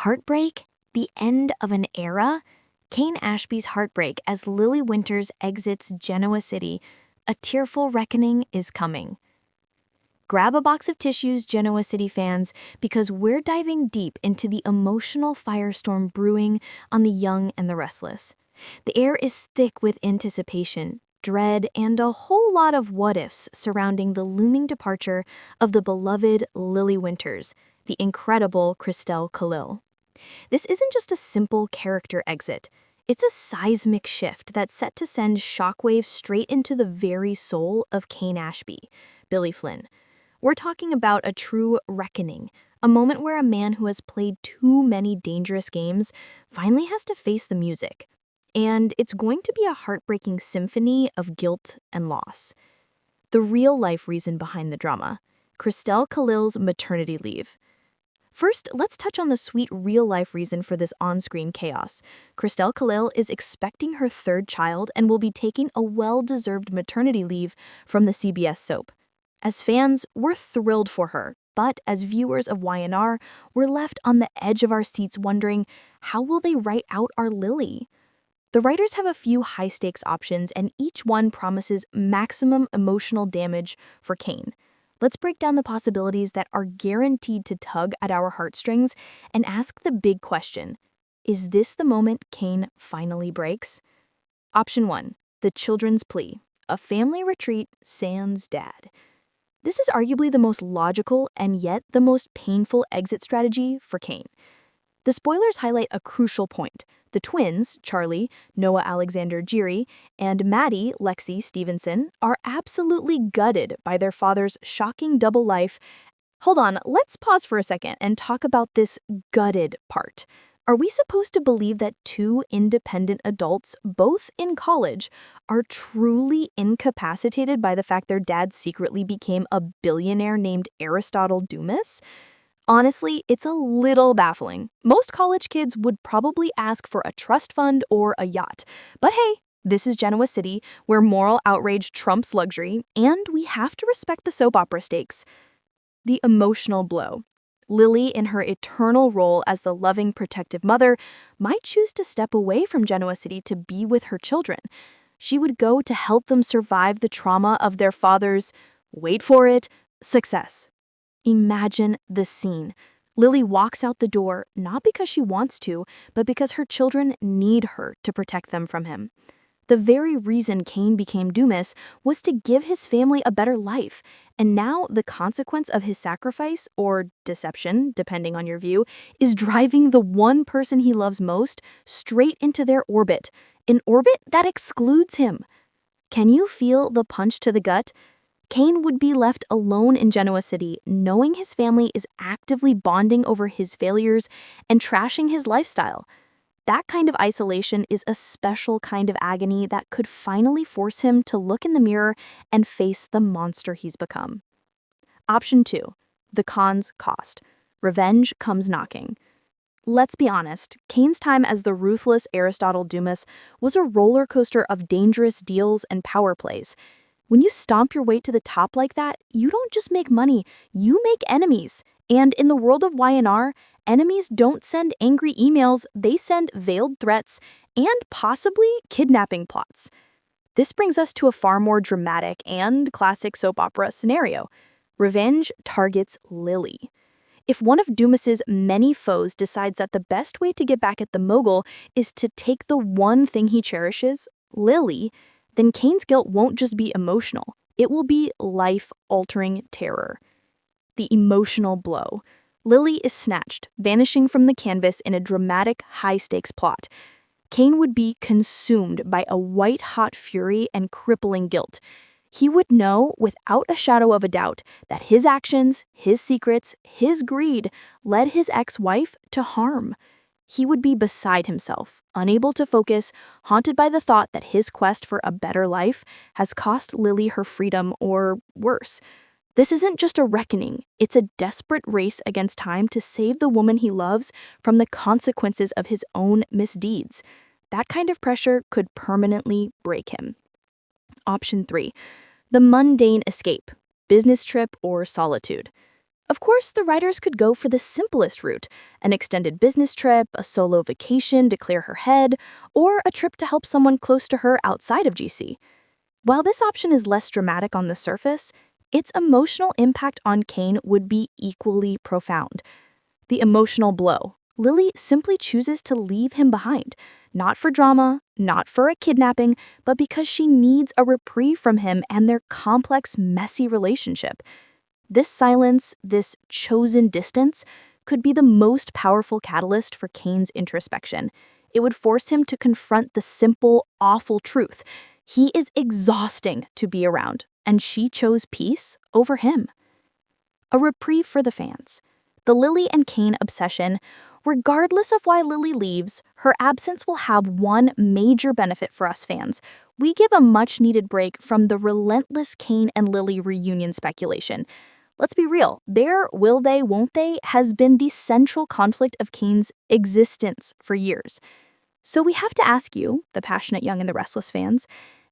Heartbreak? The end of an era? Kane Ashby's heartbreak as Lily Winters exits Genoa City. A tearful reckoning is coming. Grab a box of tissues, Genoa City fans, because we're diving deep into the emotional firestorm brewing on the young and the restless. The air is thick with anticipation, dread, and a whole lot of what-ifs surrounding the looming departure of the beloved Lily Winters, the incredible Christelle Khalil. This isn't just a simple character exit. It's a seismic shift that's set to send shockwaves straight into the very soul of Kane Ashby, Billy Flynn. We're talking about a true reckoning, a moment where a man who has played too many dangerous games finally has to face the music. And it's going to be a heartbreaking symphony of guilt and loss. The real-life reason behind the drama: Christelle Khalil's maternity leave. First, let's touch on the sweet real-life reason for this on-screen chaos. Christelle Khalil is expecting her third child and will be taking a well-deserved maternity leave from the CBS soap. As fans, we're thrilled for her, but as viewers of YNR, we're left on the edge of our seats wondering, how will they write out our Lily? The writers have a few high-stakes options, and each one promises maximum emotional damage for Kane. Let's break down the possibilities that are guaranteed to tug at our heartstrings and ask the big question: is this the moment Kane finally breaks? Option 1. The children's plea. A family retreat sans dad. This is arguably the most logical and yet the most painful exit strategy for Kane. The spoilers highlight a crucial point. The twins, Charlie, Noah Alexander Giri, and Maddie, Lexi Stevenson, are absolutely gutted by their father's shocking double life. Hold on, let's pause for a second and talk about this gutted part. Are we supposed to believe that two independent adults, both in college, are truly incapacitated by the fact their dad secretly became a billionaire named Aristotle Dumas? Honestly, it's a little baffling. Most college kids would probably ask for a trust fund or a yacht. But hey, this is Genoa City, where moral outrage trumps luxury, and we have to respect the soap opera stakes. The emotional blow. Lily, in her eternal role as the loving, protective mother, might choose to step away from Genoa City to be with her children. She would go to help them survive the trauma of their father's, wait for it, success. Imagine the scene. Lily walks out the door, not because she wants to, but because her children need her to protect them from him. The very reason Kane became Dumas was to give his family a better life, and now the consequence of his sacrifice, or deception, depending on your view, is driving the one person he loves most straight into their orbit, an orbit that excludes him. Can you feel the punch to the gut? Kane would be left alone in Genoa City, knowing his family is actively bonding over his failures and trashing his lifestyle. That kind of isolation is a special kind of agony that could finally force him to look in the mirror and face the monster he's become. Option 2. The con's cost. Revenge comes knocking. Let's be honest, Kane's time as the ruthless Aristotle Dumas was a roller coaster of dangerous deals and power plays. When you stomp your way to the top like that, you don't just make money, you make enemies. And in the world of YNR, enemies don't send angry emails, they send veiled threats and possibly kidnapping plots. This brings us to a far more dramatic and classic soap opera scenario. Revenge targets Lily. If one of Dumas's many foes decides that the best way to get back at the mogul is to take the one thing he cherishes, Lily, then Kane's guilt won't just be emotional, it will be life-altering terror. The emotional blow. Lily is snatched, vanishing from the canvas in a dramatic, high-stakes plot. Kane would be consumed by a white-hot fury and crippling guilt. He would know, without a shadow of a doubt, that his actions, his secrets, his greed led his ex-wife to harm. He would be beside himself, unable to focus, haunted by the thought that his quest for a better life has cost Lily her freedom, or worse. This isn't just a reckoning, it's a desperate race against time to save the woman he loves from the consequences of his own misdeeds. That kind of pressure could permanently break him. Option 3. The mundane escape, business trip or solitude. Of course, the writers could go for the simplest route, an extended business trip, a solo vacation to clear her head, or a trip to help someone close to her outside of GC. While this option is less dramatic on the surface, its emotional impact on Kane would be equally profound. The emotional blow. Lily simply chooses to leave him behind, not for drama, not for a kidnapping, but because she needs a reprieve from him and their complex, messy relationship. This silence, this chosen distance, could be the most powerful catalyst for Kane's introspection. It would force him to confront the simple, awful truth. He is exhausting to be around, and she chose peace over him. A reprieve for the fans. The Lily and Kane obsession, regardless of why Lily leaves, her absence will have one major benefit for us fans. We give a much-needed break from the relentless Kane and Lily reunion speculation. Let's be real, their will they, won't they has been the central conflict of Kane's existence for years. So we have to ask you, the passionate Young and the Restless fans,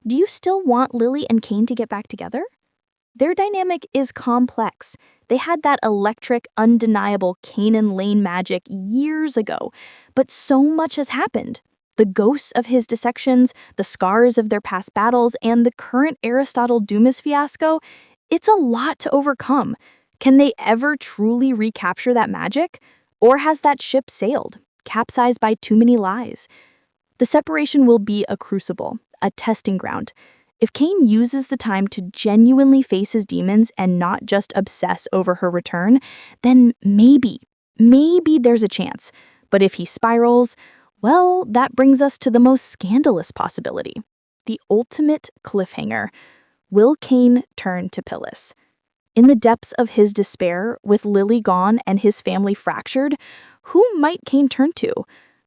do you still want Lily and Kane to get back together? Their dynamic is complex. They had that electric, undeniable Kane and Lane magic years ago, but so much has happened. The ghosts of his dissections, the scars of their past battles, and the current Aristotle Dumas fiasco, it's a lot to overcome. Can they ever truly recapture that magic? Or has that ship sailed, capsized by too many lies? The separation will be a crucible, a testing ground. If Kane uses the time to genuinely face his demons and not just obsess over her return, then maybe there's a chance. But if he spirals, well, that brings us to the most scandalous possibility. The ultimate cliffhanger. Will Kane turn to Phyllis? In the depths of his despair, with Lily gone and his family fractured, who might Kane turn to?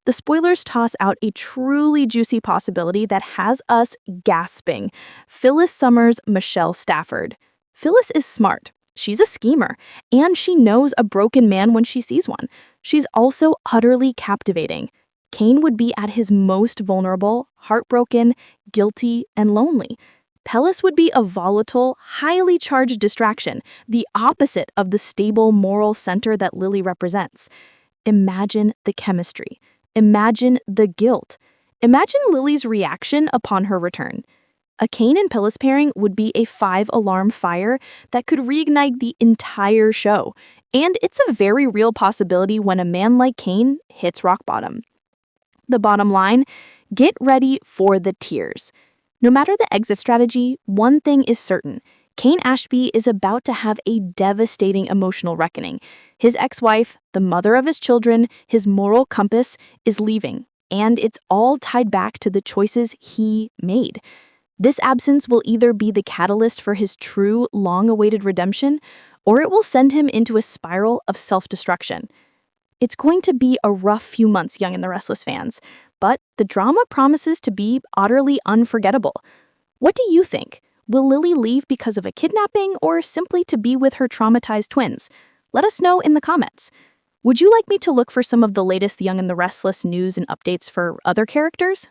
The spoilers toss out a truly juicy possibility that has us gasping. Phyllis Summers' Michelle Stafford. Phyllis is smart. She's a schemer, and she knows a broken man when she sees one. She's also utterly captivating. Kane would be at his most vulnerable, heartbroken, guilty, and lonely. Phyllis would be a volatile, highly charged distraction, the opposite of the stable moral center that Lily represents. Imagine the chemistry. Imagine the guilt. Imagine Lily's reaction upon her return. A Kane and Phyllis pairing would be a 5-alarm fire that could reignite the entire show. And it's a very real possibility when a man like Kane hits rock bottom. The bottom line, get ready for the tears. No matter the exit strategy, one thing is certain. Kane Ashby is about to have a devastating emotional reckoning. His ex-wife, the mother of his children, his moral compass, is leaving, and it's all tied back to the choices he made. This absence will either be the catalyst for his true, long-awaited redemption, or it will send him into a spiral of self-destruction. It's going to be a rough few months, Young and the Restless fans, but the drama promises to be utterly unforgettable. What do you think? Will Lily leave because of a kidnapping or simply to be with her traumatized twins? Let us know in the comments. Would you like me to look for some of the latest Young and the Restless news and updates for other characters?